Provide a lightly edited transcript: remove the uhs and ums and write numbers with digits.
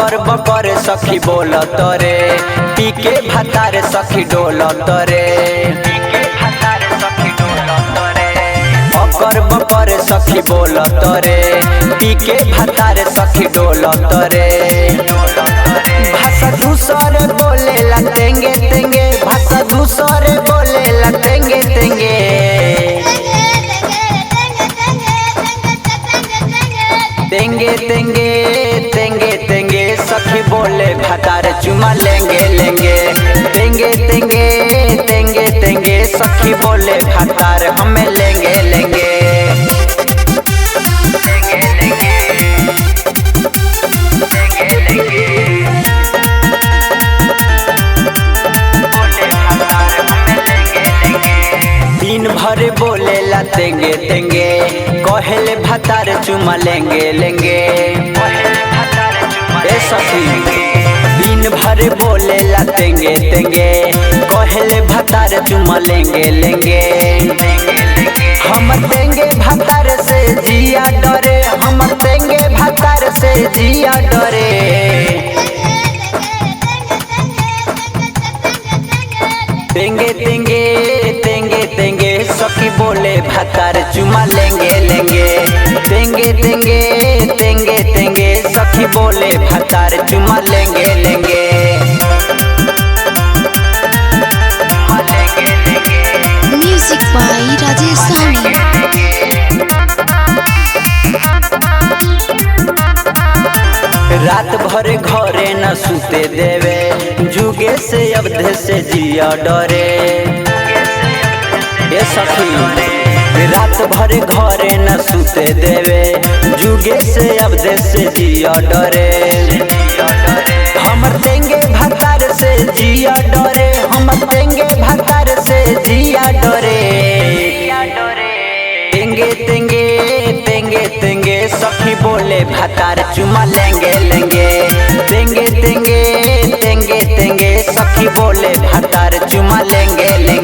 अकर बकर सखी बोलत रे, पी के भातार सखी डोलत रे, अकर बकर सखी बोलत रे, पी के भातार सखी डोलत रे। भाषा दूसरे बोले ला तेंगे तेंगे, भाषा दूसरे बोले ला तेंगे तेंगे। तेंगे तेंगे तेंगे तेंगे सखी बोले भातार चुमा लेंगे लेंगे। तेंगे तेंगे तेंगे तेंगे सखी बोले भातार हमें लेंगे लेंगे। दिन भर बोले ला तेंगे तेंगे, कहले भातार चुमा लेंगे लेंगे। ए सखी दिन भर बोले ला तेंगे तेंगे, कहले भातार चुमा लेंगे लेंगे। हम तेंगे भातार से जिया डरे, हम तेंगे भातार से जिया डरे। तेंगे तेंगे तेंगे तेंगे सखी बोले भातार चुमा लेंगे लेंगे। तेंगे तेंगे तेंगे तेंगे सखी बोले भातार चुमा लेंगे लेंगे। Music by Rajesh Sahni. रात भर घरे न सुते देवे, जुगे से अवधे से जिया डरे। ए सखी रात भर घरे न सुते देवे, जुगे से अवधे से जिया डरे। हम तेंगे भातार से जिया डरे, हम तेंगे भातार से जिया डरे। तेंगे तेंगे तेंगे तेंगे सखी बोले भातार चुमा लेंगे लेंगे। तेंगे तेंगे तेंगे तेंगे सखी बोले भातार चुमा लेंगे लेंगे।